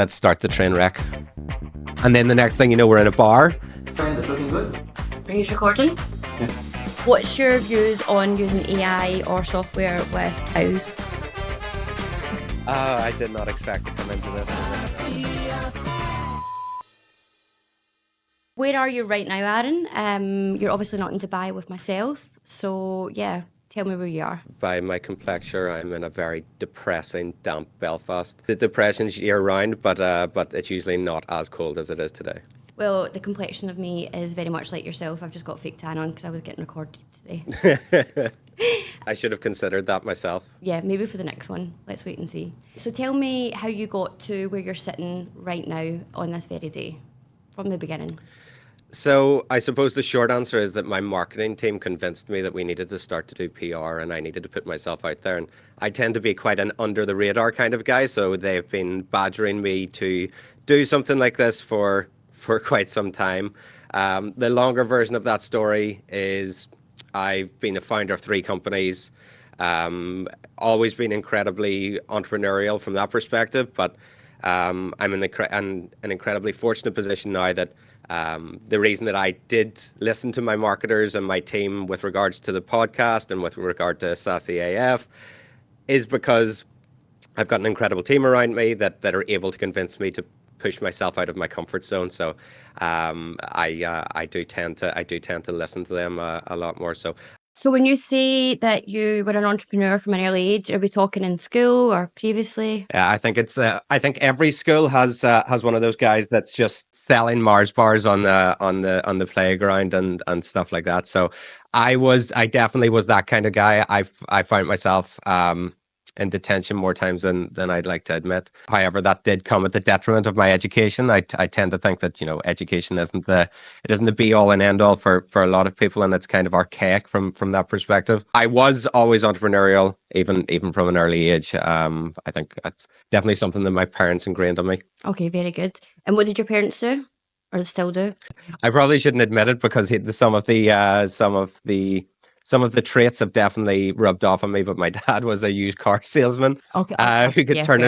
Let's start the train wreck. And then the next thing you know, we're in a bar. Fine, that's looking good. Are you recording? Yeah. What's your views on using AI or software with cows? I did not expect to come into this. Where are you right now, Aaron? You're obviously not in Dubai with myself, so yeah, tell me where you are. By my complexion, I'm in a very depressing, damp Belfast. The depression's year-round, but it's usually not as cold as it is today. Well, the complexion of me is very much like yourself. I've just got fake tan on because I was getting recorded today. I should have considered that myself. Yeah, maybe for the next one. Let's wait and see. So tell me how you got to where you're sitting right now on this very day, from the beginning. So I suppose the short answer is that my marketing team convinced me that we needed to start to do PR and I needed to put myself out there. And I tend to be quite an under the radar kind of guy. So they've been badgering me to do something like this for quite some time. The longer version of that story is I've been a founder of 3 companies, always been incredibly entrepreneurial from that perspective, but I'm in an incredibly fortunate position now that the reason that I did listen to my marketers and my team with regards to the podcast and with regard to SaaSY AF is because I've got an incredible team around me that are able to convince me to push myself out of my comfort zone. So I do tend to listen to them a lot more. So when you say that you were an entrepreneur from an early age, are we talking in school or previously? Yeah, I think it's. I think every school has one of those guys that's just selling Mars bars on the playground and stuff like that. So I definitely was that kind of guy. I found myself in detention more times than I'd like to admit. However, that did come at the detriment of my education. I tend to think that education isn't the be all and end all for a lot of people, and it's kind of archaic from that perspective. I was always entrepreneurial, even from an early age. I think that's definitely something that my parents ingrained on me. Okay, very good. And what did your parents do, or still do? I probably shouldn't admit it because some of the traits have definitely rubbed off on me, but my dad was a used car salesman who could turn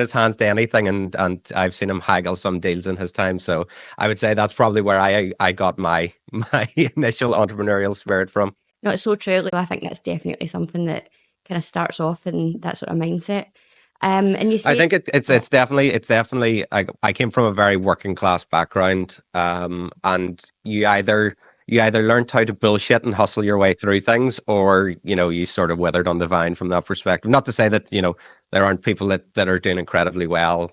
his hands to anything, and I've seen him haggle some deals in his time. So I would say that's probably where I got my initial entrepreneurial spirit from. No, it's so true. Like, I think that's definitely something that kind of starts off in that sort of mindset. And you say, I think it's definitely. I came from a very working class background, and you either learned how to bullshit and hustle your way through things, or you sort of withered on the vine from that perspective. Not to say that there aren't people that are doing incredibly well,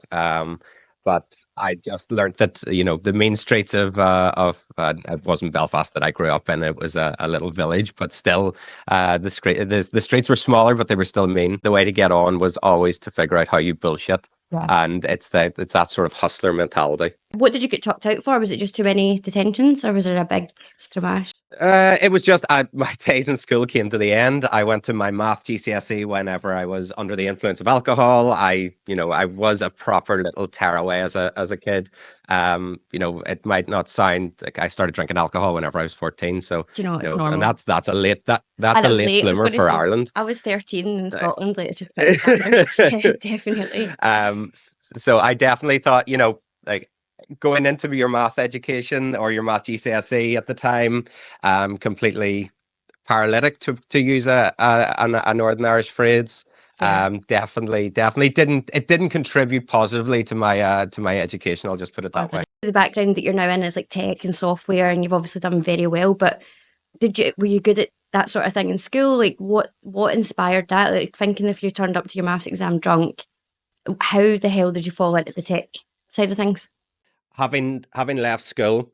but I just learned that the main streets of it wasn't Belfast that I grew up in. It was a little village, but still the streets were smaller, but they were still mean. The way to get on was always to figure out how you bullshit. Yeah. And it's that sort of hustler mentality. What did you get chucked out for? Was it just too many detentions, or was it a big scramash? It was just my days in school came to the end. I went to my math GCSE whenever I was under the influence of alcohol. I was a proper little tearaway as a kid. It might not sound like I started drinking alcohol whenever I was 14. So Do you know, it's normal. and that's a late bloomer for Ireland. I was 13 in Scotland. Like, it's just pretty standard. Yeah, definitely. So I definitely thought, like, going into your math education or your math GCSE at the time, completely paralytic to use a Northern Irish phrase. Definitely didn't contribute positively to my education. I'll just put it that way. The background that you're now in is like tech and software, and you've obviously done very well. But were you good at that sort of thing in school? Like, what inspired that? Like, thinking if you turned up to your maths exam drunk, how the hell did you fall into the tech side of things? Having left school,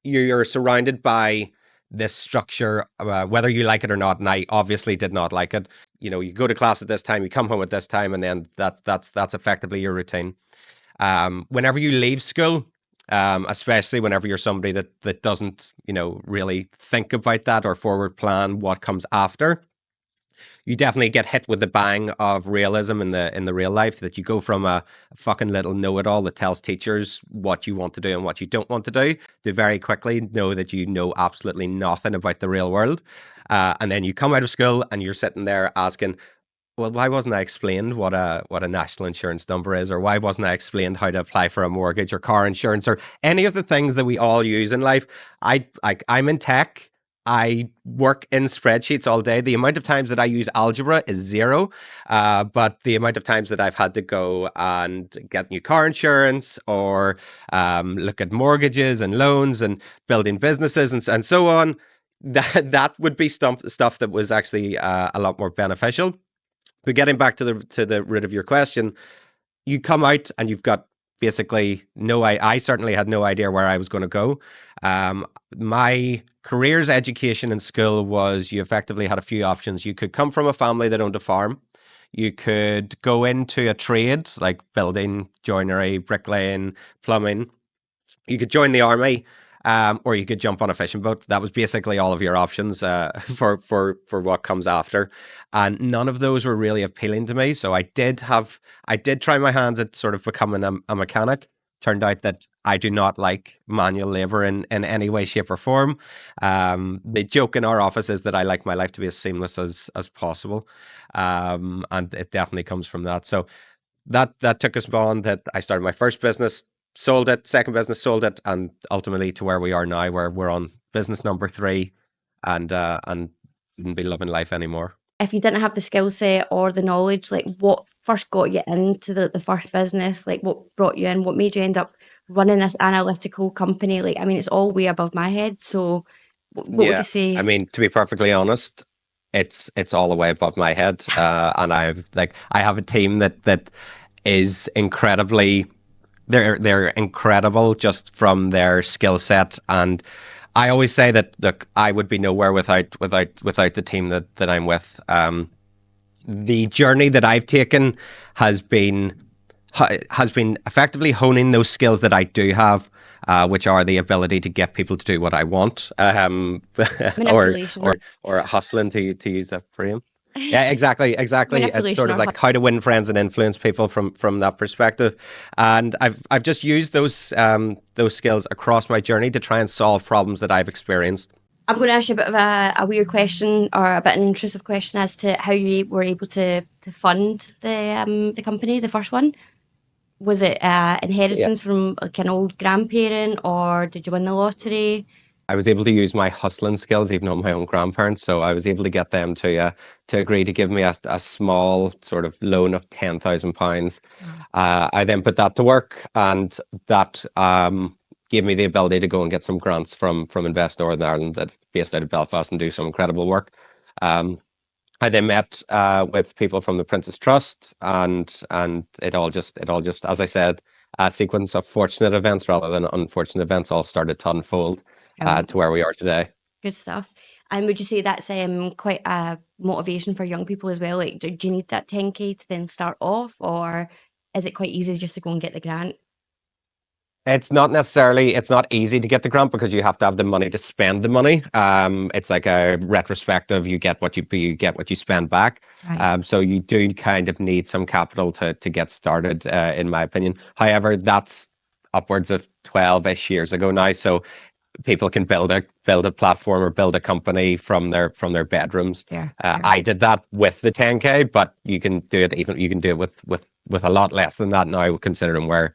you're surrounded by this structure, whether you like it or not, and I obviously did not like it. You go to class at this time, you come home at this time, and then that's effectively your routine. Whenever you leave school, especially whenever you're somebody that doesn't really think about that or forward plan what comes after, you definitely get hit with the bang of realism in the real life, that you go from a fucking little know-it-all that tells teachers what you want to do and what you don't want to do, to very quickly know that you know absolutely nothing about the real world. And then you come out of school and you're sitting there asking, well, why wasn't I explained what a national insurance number is, or why wasn't I explained how to apply for a mortgage or car insurance or any of the things that we all use in life? I'm in tech. I work in spreadsheets all day. The amount of times that I use algebra is zero, but the amount of times that I've had to go and get new car insurance or look at mortgages and loans and building businesses and so on, that would be stuff that was actually a lot more beneficial. But getting back to the root of your question, you come out and you've got basically no. I certainly had no idea where I was going to go. My career's education in school was you effectively had a few options. You could come from a family that owned a farm. You could go into a trade like building, joinery, bricklaying, plumbing. You could join the army, or you could jump on a fishing boat. That was basically all of your options for what comes after, and none of those were really appealing to me. So I did try my hands at sort of becoming a mechanic. Turned out that I do not like manual labor in any way, shape, or form. The joke in our office is that I like my life to be as seamless as possible, and it definitely comes from that. So that took us on. That I started my first business, sold it, second business, sold it, and ultimately to where we are now, where we're on business number 3, and wouldn't be loving life anymore. If you didn't have the skill set or the knowledge, like what first got you into the first business? Like what brought you in? What made you end up running this analytical company? Like, I mean, it's all way above my head. So what would Yeah, you I say? mean, to be perfectly honest, it's all the way above my head, and I have a team that is incredibly they're incredible just from their skill set. And I always say that look, I would be nowhere without the team that I'm with. The journey that I've taken has been has been effectively honing those skills that I do have, which are the ability to get people to do what I want, or Manipulation. or hustling to use that frame. Yeah, exactly, exactly. It's Manipulation sort of or like how to win friends and influence people from that perspective, and I've just used those skills across my journey to try and solve problems that I've experienced. I'm going to ask you a bit of a weird question or a bit an intrusive question as to how you were able to fund the company, the first one. Was it Yeah. inheritance from like an old grandparent, or did you win the lottery? I was able to use my hustling skills, even on my own grandparents. So I was able to get them to agree to give me a small sort of loan of £10,000. Wow. I then put that to work, and that gave me the ability to go and get some grants from Invest Northern Ireland, that based out of Belfast, and do some incredible work. Um, I then met with people from the Princess Trust, and it all just, as I said, a sequence of fortunate events rather than unfortunate events all started to unfold Brilliant. to where we are today. Good stuff. And would you say that's quite a motivation for young people as well? Like, do you need that 10K to then start off, or is it quite easy just to go and get the grant? It's not easy to get the grant because you have to have the money to spend the money. It's like a retrospective. You get what you spend back. Right. So you do kind of need some capital to get started, in my opinion. However, that's upwards of 12-ish years ago now. So people can build a platform or build a company from their bedrooms. Fair, fair. I did that with the 10K, but you can do it with a lot less than that now, considering where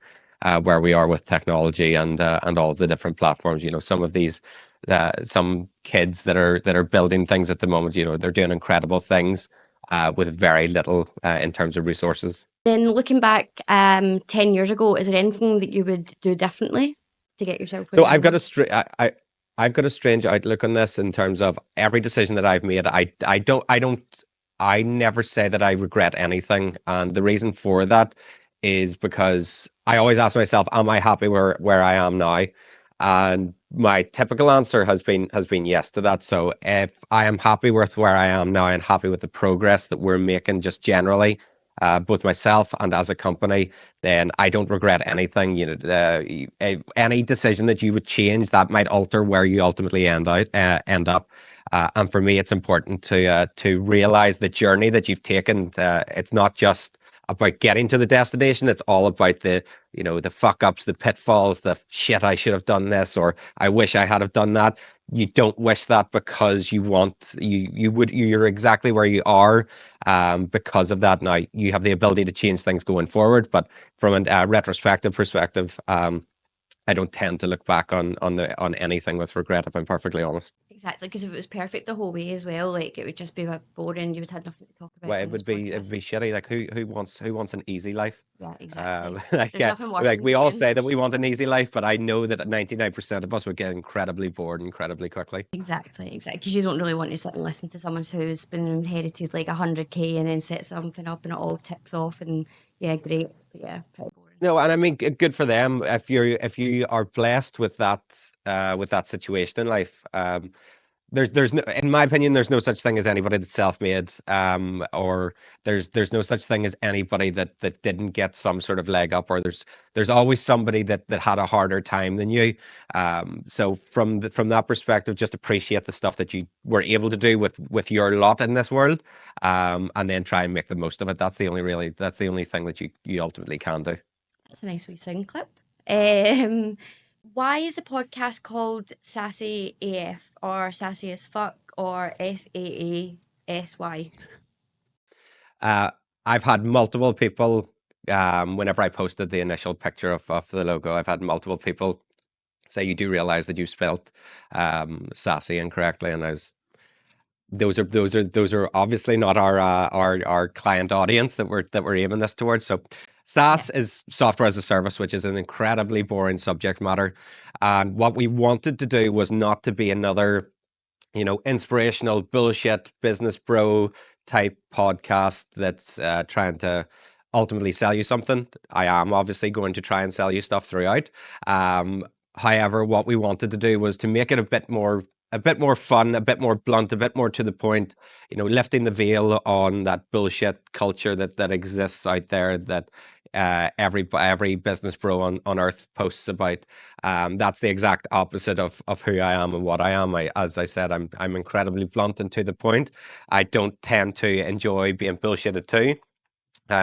we are with technology and all of the different platforms. You know, some kids that are building things at the moment. You know, they're doing incredible things with very little in terms of resources. Then looking back 10 years ago, is there anything that you would do differently to get yourself where So you are now? I've got a strange outlook on this in terms of every decision that I've made. I never say that I regret anything, and the reason for that is because I always ask myself, am I happy where I am now? And my typical answer has been yes to that. So if I am happy with where I am now and happy with the progress that we're making just generally, both myself and as a company, then I don't regret anything. You know, any decision that you would change that might alter where you ultimately end up. And for me, it's important to realize the journey that you've taken. It's not just about getting to the destination. It's all about the fuck ups, the pitfalls, the shit, I should have done this, or I wish I had have done that. you don't wish that because you're exactly where you are because of that. Now you have the ability to change things going forward, but from a retrospective perspective, I don't tend to look back on anything with regret, if I'm perfectly honest. Exactly, because if it was perfect the whole way as well, like it would just be a bit boring. You would have nothing to talk about Well, on this it would podcast. be shitty. Like who wants an easy life? Yeah, exactly. Like, There's nothing worse like than we all hating. say that we want an easy life, but I know that 99% of us would get incredibly bored incredibly quickly. Exactly, exactly. Because you don't really want to sit and listen to someone who's been inherited like 100K and then set something up and it all ticks off and yeah, great. But yeah, pretty boring. No, and I mean, good for them if you are blessed with that situation in life. There's no, in my opinion, there's no such thing as anybody that's self-made, or there's no such thing as anybody that didn't get some sort of leg up, or there's always somebody that had a harder time than you. So from that perspective, just appreciate the stuff that you were able to do with your lot in this world, and then try and make the most of it. That's the only thing that you ultimately can do. That's a nice wee sound clip. Um, why is the podcast called SaaSY AF or SaaSY as fuck or SaaSY? Uh, I've had multiple people, whenever I posted the initial picture of the logo, I've had multiple people say, "You do realize that you spelt sassy incorrectly," and I was those are obviously not our client audience that we're aiming this towards. So Yeah. SaaS is software as a service, which is an incredibly boring subject matter. And what we wanted to do was not to be another, inspirational bullshit business bro type podcast that's trying to ultimately sell you something. I am obviously going to try and sell you stuff throughout. However, what we wanted to do was to make it a bit more fun, a bit more blunt, a bit more to the point, lifting the veil on that bullshit culture that exists out there that every business bro on earth posts about. That's the exact opposite of who I am and what I am. As I said, I'm incredibly blunt and to the point. I don't tend to enjoy being bullshitted too.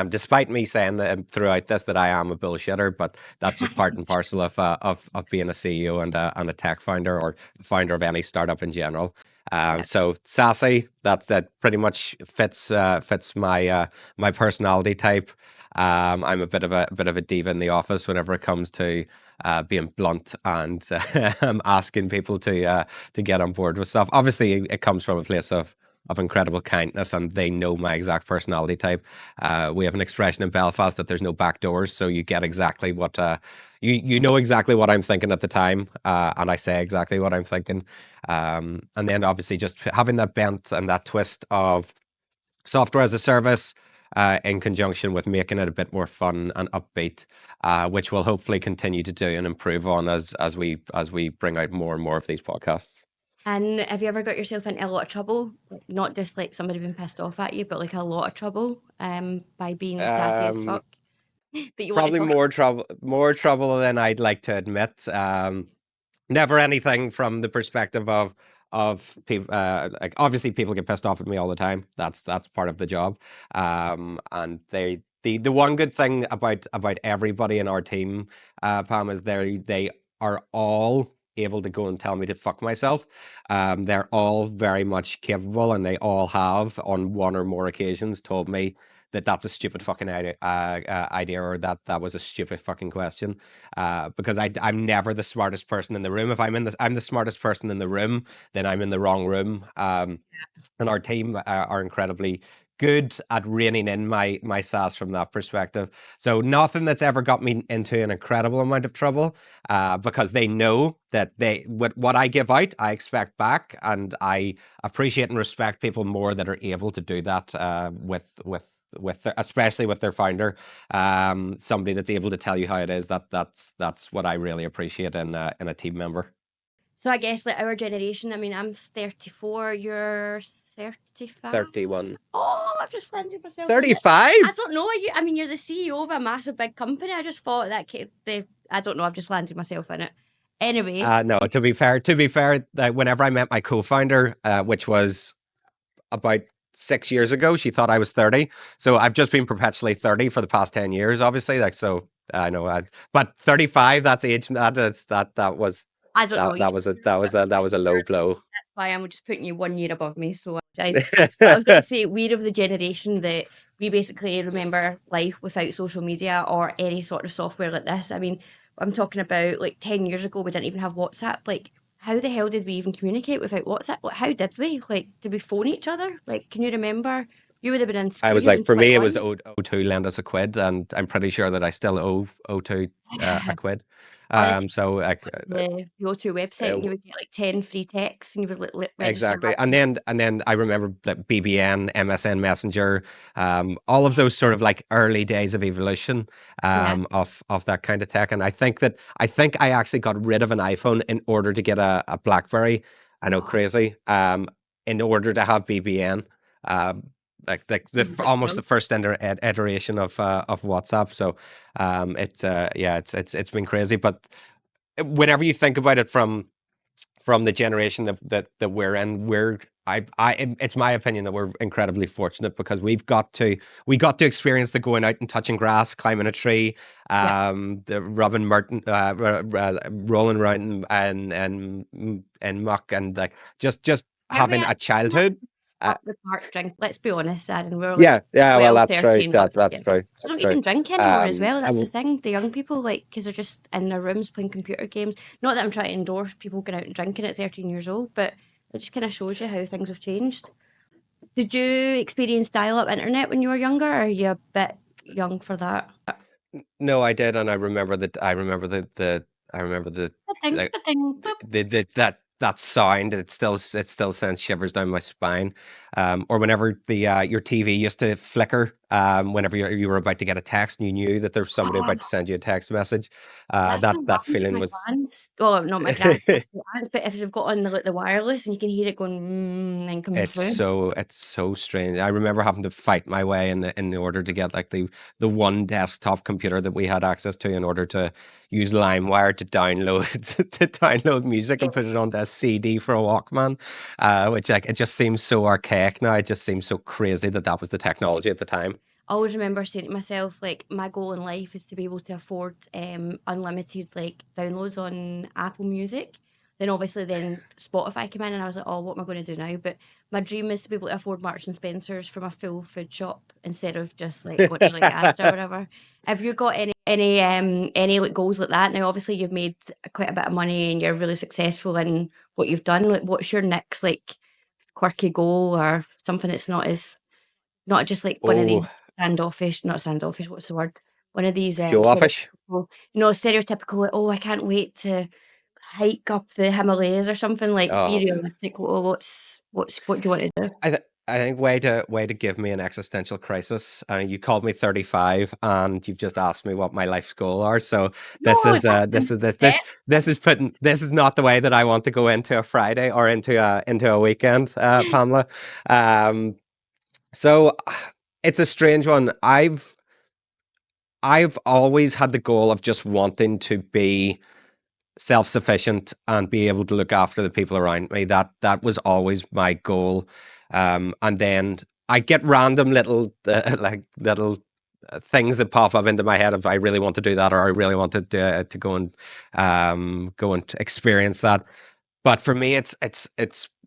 Despite me saying that throughout this that I am a bullshitter, but that's just part and parcel of being a CEO and a tech founder or founder of any startup in general. Yeah. So sassy, that pretty much fits my personality type. I'm a bit of a diva in the office whenever it comes to being blunt and asking people to get on board with stuff. Obviously, it comes from a place of incredible kindness, and they know my exact personality type. We have an expression in Belfast that there's no back doors, so you get exactly what you know exactly what I'm thinking at the time, and I say exactly what I'm thinking. And then obviously just having that bent and that twist of software as a service, in conjunction with making it a bit more fun and upbeat, which we'll hopefully continue to do and improve on as we bring out more and more of these podcasts. And have you ever got yourself into a lot of trouble? Like, not just like somebody being pissed off at you, but like a lot of trouble by being sassy as Um, fuck that you want to Probably talk about? more trouble than I'd like to admit. Never anything from the perspective of people. Like obviously, people get pissed off at me all the time. That's part of the job. And the one good thing about everybody in our team, Pam, is they are all able to go and tell me to fuck myself. They're all very much capable, and they all have on one or more occasions told me that that's a stupid fucking idea, or that was a stupid fucking question, because I'm never the smartest person in the room. If I'm the smartest person in the room, then I'm in the wrong room. And our team are incredibly good at reining in my sass from that perspective. So nothing that's ever got me into an incredible amount of trouble, because they know that what I give out, I expect back, and I appreciate and respect people more that are able to do that, especially with their founder, somebody that's able to tell you how it is. That's what I really appreciate in a team member. So I guess like our generation, I mean, I'm 34, you're 35. 31. Oh, I've just landed myself in it. I 35? don't know. I mean, you're the CEO of a massive big company. I just thought that I don't know. I've just landed myself in it. Anyway, No, to be fair, whenever I met my co-founder, which was about 6 years ago, she thought I was 30. So I've just been perpetually 30 for the past 10 years, obviously. Like, so I know, but 35, that's age. That was I don't know. That was a low blow. That's why I'm just putting you 1 year above me. So I apologize. But I was going to say, we're of the generation that we basically remember life without social media or any sort of software like this. I mean, I'm talking about like 10 years ago, we didn't even have WhatsApp. Like, how the hell did we even communicate without WhatsApp? Like, how did we? Like, did we phone each other? Like, can you remember? You would have been in I school, was you'd have like, been for me, it was 21. O2 lend us a quid, and I'm pretty sure that I still owe O2 a quid. Honestly, So like, the O2 website and uh, you would get like 10 free texts and you would like, register exactly. randomly. And then I remember that BBN, MSN Messenger, all of those sort of like early days of evolution Yeah. of that kind of tech. And I think I actually got rid of an iPhone in order to get a BlackBerry. I know, Oh, crazy. In order to have BBN. Um, almost ridiculous. the first iteration of WhatsApp. So yeah, it's been crazy. But whenever you think about it from the generation that we're in, it's my opinion that we're incredibly fortunate because we got to experience the going out and touching grass, climbing a tree, Yeah. the rubbing Merton, rolling around and muck, and like just Are we having a actually doing that? childhood. Uh, Up the park drink. Let's be honest, Aaron. We're like yeah, well, 12, that's true. 13. But That's yeah. true. They That's don't true. even drink anymore as well. That's the And thing. The young people, like, because they're just in their rooms playing computer games. Not that I'm trying to endorse people going out and drinking at 13 years old, but it just kind of shows you how things have changed. Did you experience dial up internet when you were younger, or are you a bit young for that? no, I did, and I remember that. I remember the. I remember the Ba-ding, like ba-ding, boop. that sound. It still sends shivers down my spine. Or whenever the your TV used to flicker. Whenever you were about to get a text and you knew that there was somebody about to Oh, send you a text message. that still That happens to feeling my was. grands. Oh, not my grands, my aunts, but if they've got on the, like, the wireless and you can hear it going and coming through. It's so strange. I remember having to fight my way in the order to get like the one desktop computer that we had access to in order to use LimeWire to download to download music and put it onto a CD for a Walkman. Which like it just seems so archaic now. It just seems so crazy that that was the technology at the time. I always remember saying to myself, like, my goal in life is to be able to afford unlimited like downloads on Apple Music. Then obviously then Spotify came in and I was like, oh, what am I going to do now? But my dream is to be able to afford Marks and Spencer's from a full food shop instead of just like going to like Asda or whatever. Have you got any like goals like that? Now obviously you've made quite a bit of money and you're really successful in what you've done. Like what's your next like quirky goal or something that's not just like one of Oh, these standoffish, not standoffish, what's the word? One of these show offish. stereotypical, stereotypical, like, oh, I can't wait to hike up the Himalayas or something. Like, be Oh, realistic. Well, what do you want to do? I think way to give me an existential crisis. You called me 35, and you've just asked me what my life's goal are. So No, that's this is not the way that I want to go into a Friday or into a weekend, Pamela. Um, so it's a strange one. I've always had the goal of just wanting to be self-sufficient and be able to look after the people around me. That was always my goal. And then I get random little little things that pop up into my head if I really want to do that or I really want to go and experience that. But for me, it's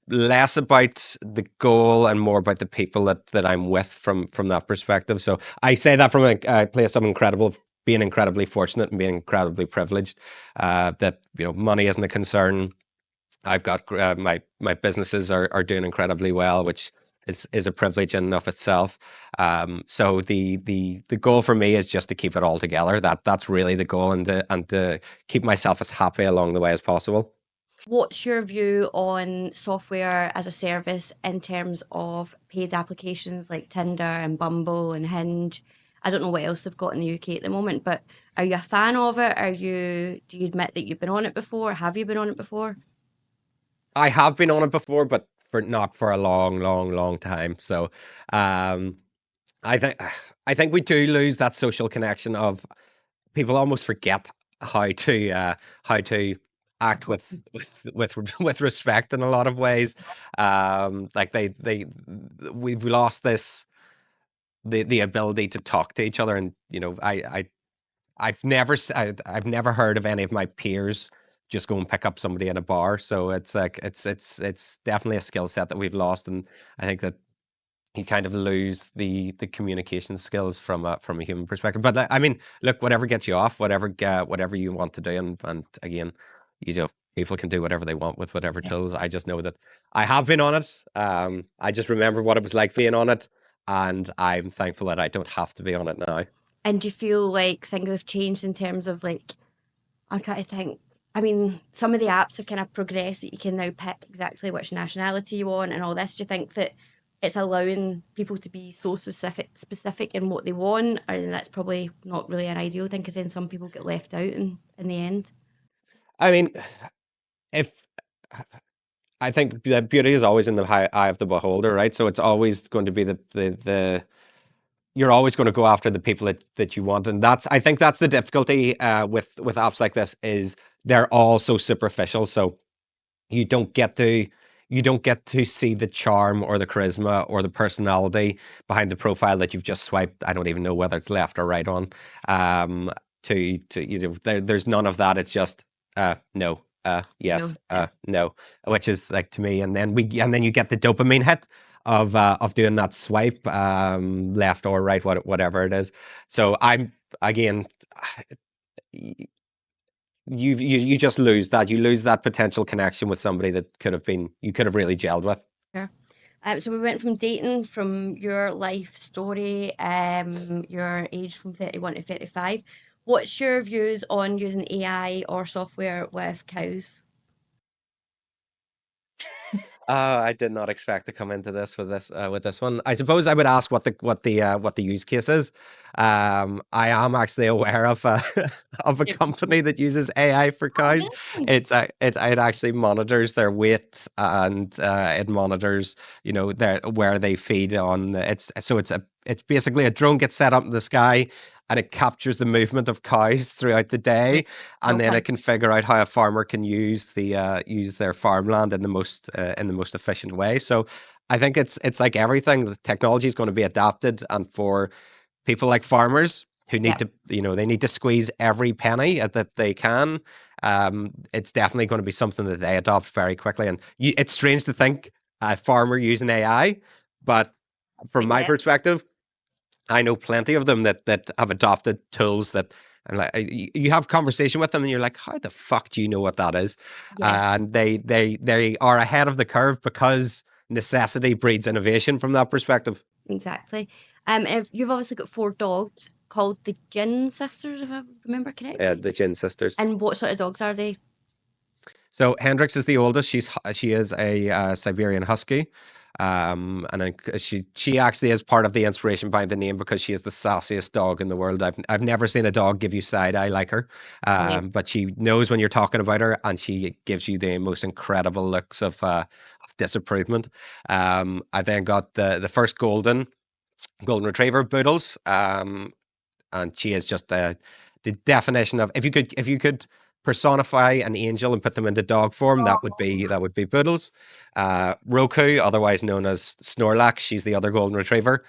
less about the goal and more about the people that I'm with from that perspective. So I say that from a place of being incredibly fortunate and being incredibly privileged. That money isn't a concern. I've got my businesses are doing incredibly well, which is a privilege in and of itself. So the goal for me is just to keep it all together. That's really the goal, and to keep myself as happy along the way as possible. What's your view on software as a service in terms of paid applications like Tinder and Bumble and Hinge? I don't know what else they've got in the UK at the moment, but are you a fan of it? Do you admit that you've been on it before? Have you been on it before? I have been on it before, but for not for a long time. So, um, I think I think we do lose that social connection of people almost forget how to act with respect in a lot of ways. Like we've lost this the ability to talk to each other, and I've never heard of any of my peers just go and pick up somebody in a bar. So it's like it's definitely a skill set that we've lost, and I think that you kind of lose the communication skills from a human perspective. But I mean, look, whatever gets you off, whatever you want to do, and again, you know, people can do whatever they want with whatever Yeah. tools. I just know that I have been on it. I just remember what it was like being on it, and I'm thankful that I don't have to be on it now. And do you feel like things have changed in terms of like, I'm trying to think. I mean, some of the apps have kind of progressed that you can now pick exactly which nationality you want and all this. Do you think that it's allowing people to be so specific in what they want, and that's probably not really an ideal thing because then some people get left out in the end? I mean, if I think the beauty is always in the eye of the beholder, right? So it's always going to be the you're always going to go after the people that you want, and that's I think that's the difficulty with apps like this is they're all so superficial. So you don't get to you don't get to see the charm or the charisma or the personality behind the profile that you've just swiped. I don't even know whether it's left or right on. Um, to there's none of that. It's just no, yes, No. Yeah. no, which is like to me, and then you get the dopamine hit of doing that swipe left or right, whatever it is. So I'm again. You just lose that. You lose that potential connection with somebody that could have been you could have really gelled with. Sure. So we went from dating, from your life story, your age from 31 to 35. What's your views on using AI or software with cows? I did not expect to come into this with this one. I suppose I would ask what the use case is. I am actually aware of a of a Yep. company that uses AI for Oh, cows. really? It actually monitors their weight and it monitors their where they feed on. It's basically a drone gets set up in the sky and it captures the movement of cows throughout the Right. day, and then it Okay. can figure out how a farmer can use their farmland in the most efficient way. So I think it's like everything. The technology is going to be adapted, and for people like farmers who need Yep. to, they need to squeeze every penny that they can. It's definitely going to be something that they adopt very quickly. And it's strange to think a farmer using AI, but from But my yes. perspective, I know plenty of them that have adopted tools that and like you have conversation with them and you're like, how the fuck do you know what that is? Yeah. And they are ahead of the curve because necessity breeds innovation from that perspective. Exactly. If you've obviously got four dogs called the Gin Sisters, if I remember correctly. The Gin sisters. And what sort of dogs are they? So Hendrix is the oldest. She is a Siberian Husky, and she actually is part of the inspiration behind the name because she is the sassiest dog in the world. I've never seen a dog give you side eye like her, Brilliant. but she knows when you're talking about her, and she gives you the most incredible looks of disapproval. I then got the first golden retriever poodles, and she is just the definition of if you could personify an angel and put them into dog form, that would be Poodles. Roku, otherwise known as Snorlax, she's the other golden retriever.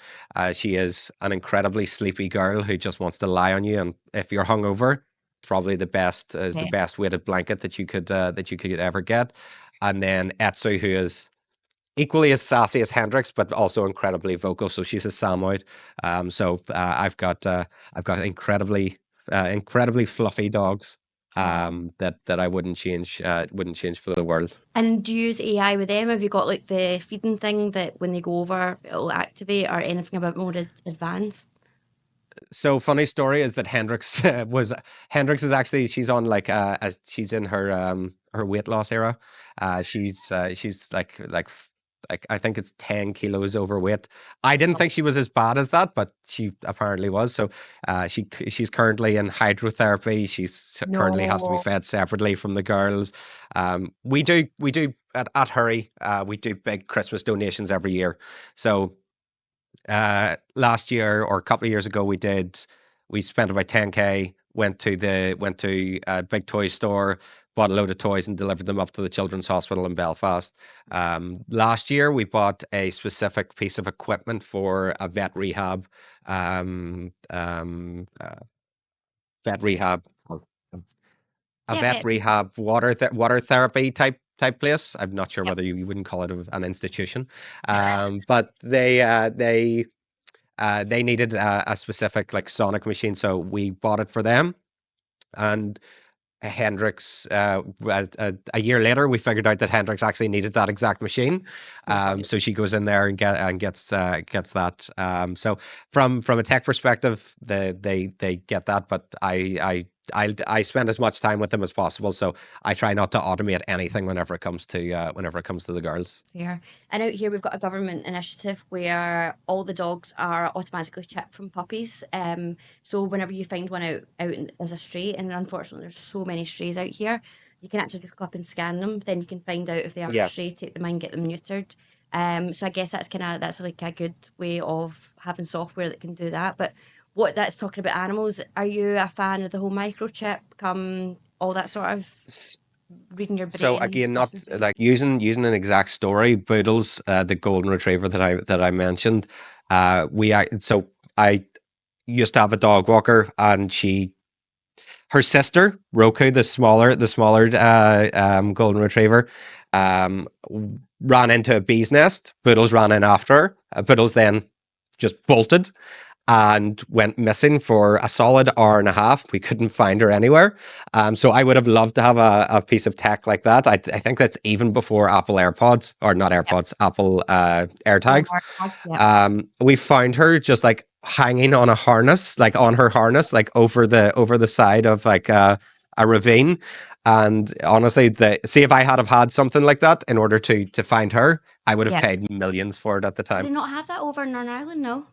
She is an incredibly sleepy girl who just wants to lie on you, and if you're hungover, probably the Yeah. best weighted blanket that you could ever get. And then Etsu, who is equally as sassy as Hendrix, but also incredibly vocal. So she's a Samoyed. I've got incredibly fluffy dogs Oh. that I wouldn't change for the world. And do you use AI with them? Have you got like the feeding thing that when they go over, it'll activate or anything about more advanced? So funny story is that Hendrix is actually she's on like as she's in her weight loss era. She's like I think it's 10 kilos overweight. I didn't think she was as bad as that, but she apparently was. So she's currently in hydrotherapy. She's currently has to be No. fed separately from the girls. We do at Hurry, we do big Christmas donations every year. So last year or a couple of years ago we spent about 10K, went to a big toy store, bought a load of toys and delivered them up to the children's hospital in Belfast. Last year we bought a specific piece of equipment for a um, um, uh, vet rehab a Yeah, vet vet. rehab water therapy type place. I'm not sure Yep. whether you wouldn't call it an institution, but they needed a specific like sonic machine, so we bought it for them. And Hendrix, a year later, we figured out that Hendrix actually needed that exact machine. No problem. So she goes in there and gets that. So from a tech perspective, they get that, but I spend as much time with them as possible. So I try not to automate anything whenever it comes to the girls. Fair. And out here, we've got a government initiative where all the dogs are automatically chipped from puppies. So whenever you find one as a stray, and unfortunately, there's so many strays out here, you can actually just go up and scan them. Then you can find out if they are a Yeah. stray, take them in, get them neutered. So I guess that's like a good way of having software that can do that. But what that's talking about animals, are you a fan of the whole microchip, all that sort of reading your So brain, again, not listening to you? like using an exact story. Boodles, the golden retriever that I mentioned. So I used to have a dog walker, and her sister Roku, the smaller golden retriever, um, ran into a bee's nest. Boodles ran in after her. Boodles then just bolted and went missing for a solid hour and a half. We couldn't find her anywhere. So I would have loved to have a piece of tech like that. I think that's even before Apple AirPods, or not Yep. AirPods, Apple Yeah, AirTags. yep. We found her just like hanging on a harness, like on her harness, like over the side of like a ravine. And honestly, see if I had have had something like that in order to find her, I would have Yeah. paid millions for it at the Do they time. not have that over in Northern Ireland? No.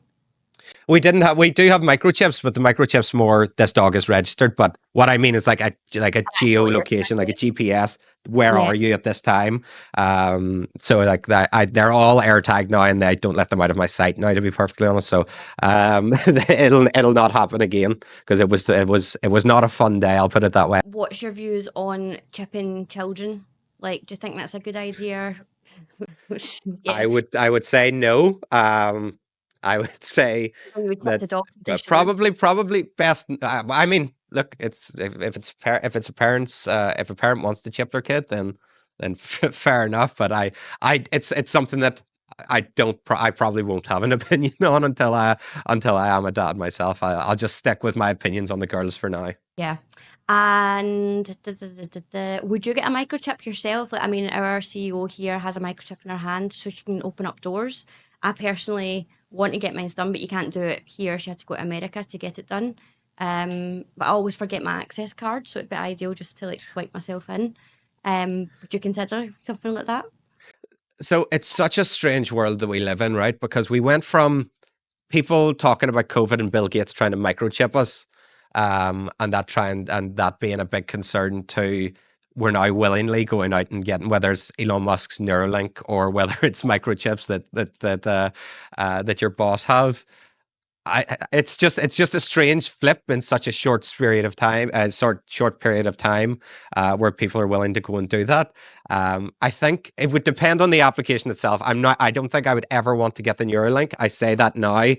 We do have microchips, but the microchips more this dog is registered. But what I mean is like a I know what you're geolocation, like a saying. GPS. Where Yeah, are you at this time? So like that, they're all air tagged now, and I don't let them out of my sight now. To be perfectly honest, so it'll not happen again, because it was not a fun day. I'll put it that way. what's your views on chipping children? Like, do you think that's a good idea? I Yeah. would I would say no. I would say You would chip that the dogs if they shouldn't. probably best. I mean, look, if it's a parent's if a parent wants to chip their kid, then fair enough. But it's something that I probably won't have an opinion on until I am a dad myself. I'll just stick with my opinions on the girls for now. Yeah. And would you get a microchip yourself? Like, I mean, our CEO here has a microchip in her hand so she can open up doors. I personally want to get mine done, but you can't do it here. She had to go to America to get it done. But I always forget my access card, so it'd be ideal just to like swipe myself in. Would you consider something like that? So it's such a strange world that we live in, right? Because we went from people talking about COVID and Bill Gates trying to microchip us, and that being a big concern too. We're now willingly going out and getting, whether it's Elon Musk's Neuralink or whether it's microchips that your boss has. It's just a strange flip in such a short period of time, short period of time, where people are willing to go and do that. I think it would depend on the application itself. I don't think I would ever want to get the Neuralink. I say that now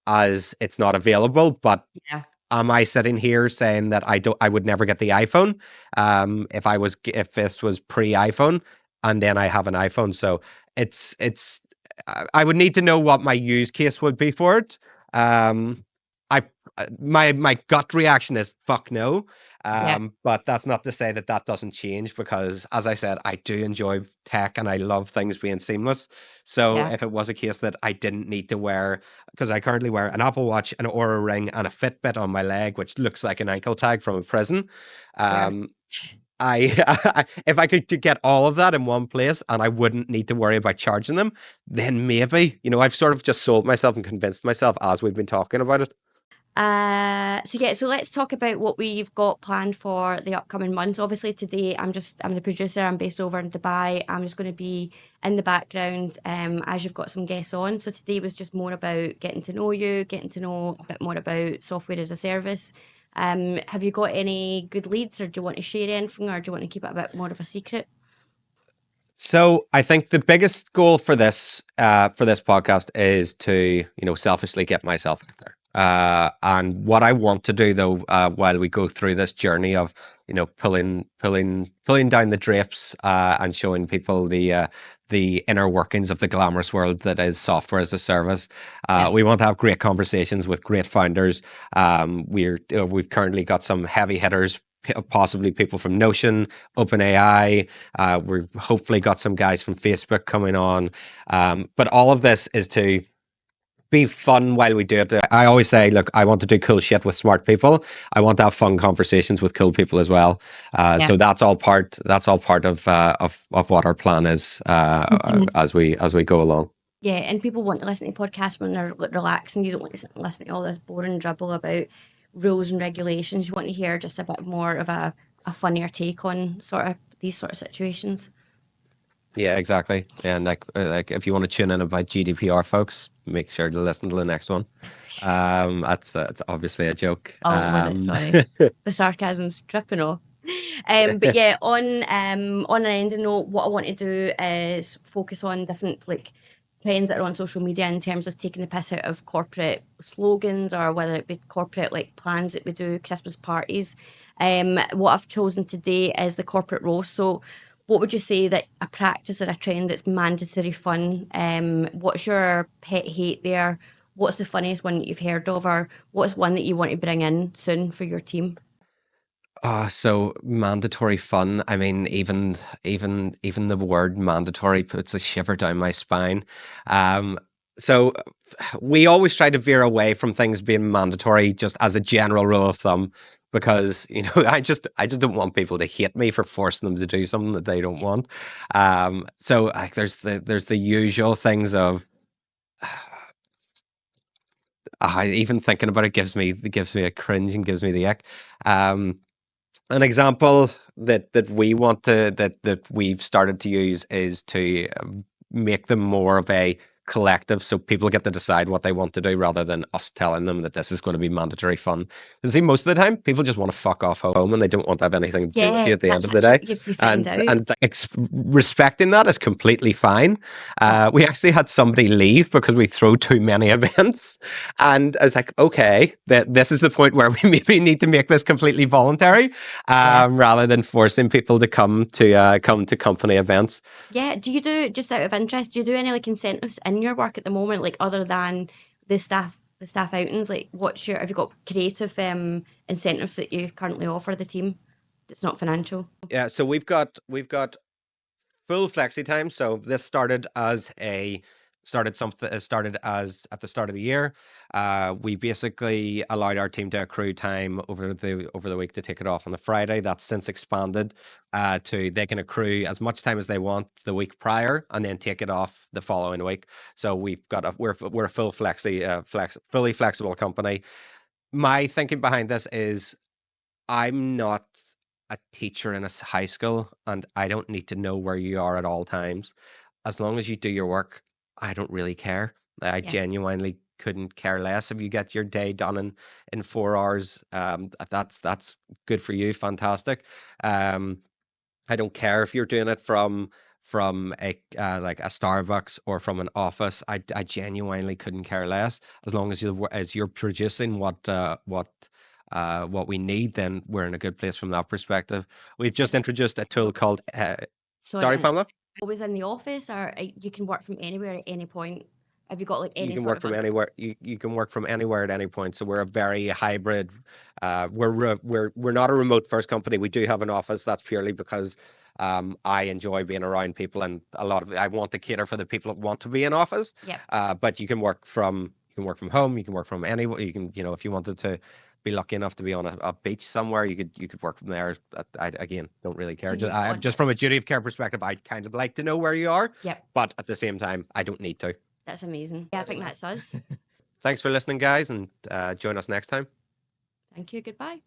as it's not available, but Yeah. am I sitting here saying that I would never get the iPhone, if this was pre-iPhone, and then I have an iPhone? So I would need to know what my use case would be for it. Um, I my gut reaction is fuck no. Yeah. But that's not to say that that doesn't change, because, as I said, I do enjoy tech and I love things being seamless. So Yeah. if it was a case that I didn't need to wear, because I currently wear an Apple Watch, an Aura Ring, and a Fitbit on my leg, which looks like an ankle tag from a prison. Fair. Um, if I could get all of that in one place and I wouldn't need to worry about charging them, then maybe, I've sort of just sold myself and convinced myself as we've been talking about it. So let's talk about what we've got planned for the upcoming months. Obviously today I'm the producer, I'm based over in Dubai. I'm just going to be in the background as you've got some guests on. So today was just more about getting to know you, getting to know a bit more about software as a service. Have you got any good leads, or do you want to share anything, or do you want to keep it a bit more of a secret? So I think the biggest goal for this podcast is to, selfishly get myself out there. And what I want to do, though, while we go through this journey of, pulling down the drapes, and showing people the inner workings of the glamorous world that is software as a service, Yeah. we want to have great conversations with great founders. We've currently got some heavy hitters, possibly people from Notion, OpenAI. We've hopefully got some guys from Facebook coming on. But all of this is to be fun while we do it. I always say, look, I want to do cool shit with smart people. I want to have fun conversations with cool people as well. Yeah. So that's all part. That's all part of what our plan is, as we go along. Yeah, and people want to listen to podcasts when they're relaxing. You don't want to listen to all this boring dribble about rules and regulations. You want to hear just a bit more of a funnier take on sort of these sort of situations. Yeah, exactly. And like if you want to tune in about GDPR, folks, make sure to listen to the next one. That's it's obviously a joke. Oh, was it? Sorry. The sarcasm's tripping off. But yeah, on an ending note, what I want to do is focus on different like trends that are on social media in terms of taking the piss out of corporate slogans, or whether it be corporate like plans that we do, Christmas parties. What I've chosen today is the corporate roast. So what would you say that a practice or a trend that's mandatory fun? What's your pet hate there? What's the funniest one that you've heard of, or what's one that you want to bring in soon for your team? So mandatory fun. I mean, even the word mandatory puts a shiver down my spine. So we always try to veer away from things being mandatory, just as a general rule of thumb, because I just don't want people to hate me for forcing them to do something that they don't want. So like, there's the usual things of. Even thinking about it gives me a cringe and gives me the ick. An example that we want to that we've started to use is to make them more of a collective, so people get to decide what they want to do rather than us telling them that this is going to be mandatory fun. You see, most of the time, people just want to fuck off home and they don't want to have anything to do with you Yeah, at the end that's of the actually day. you find out. And respecting that is completely fine. We actually had somebody leave because we throw too many events, and I was like, okay, this is the point where we maybe need to make this completely voluntary, Yeah. rather than forcing people to come to company events. Yeah. Do you do, just out of interest, do you do any like incentives in your work at the moment, like other than the staff outings? Like have you got creative incentives that you currently offer the team that's not financial? Yeah, so we've got full flexi time. So this started as at the start of the year. We basically allowed our team to accrue time over the week to take it off on the Friday. That's since expanded to they can accrue as much time as they want the week prior and then take it off the following week. So we're a full fully flexible company. My thinking behind this is I'm not a teacher in a high school, and I don't need to know where you are at all times. As long as you do your work, I don't really care. I Yeah. genuinely couldn't care less if you get your day done in 4 hours. That's good for you, fantastic. Um, I don't care if you're doing it from a like a Starbucks or from an office. I genuinely couldn't care less as long as you're producing what we need. Then we're in a good place from that perspective. We've just introduced a tool called. Sorry, Sorry, and Pamela. always in the office, or you can work from anywhere at any point? Have you got like You any can sort work of from anywhere. You can work from anywhere at any point. So we're a very hybrid. We're not a remote first company. We do have an office. That's purely because I enjoy being around people, and I want to cater for the people that want to be in office. Yep. But you can work from home. You can work from anywhere. You can, if you wanted to be lucky enough to be on a beach somewhere, you could work from there. I again don't really care. So you're Just from a duty of care perspective, I'd kind of like to know where you are, Yep. but at the same time, I don't need to. That's amazing. Yeah, I think that's us. Thanks for listening, guys, and join us next time. Thank you. Goodbye.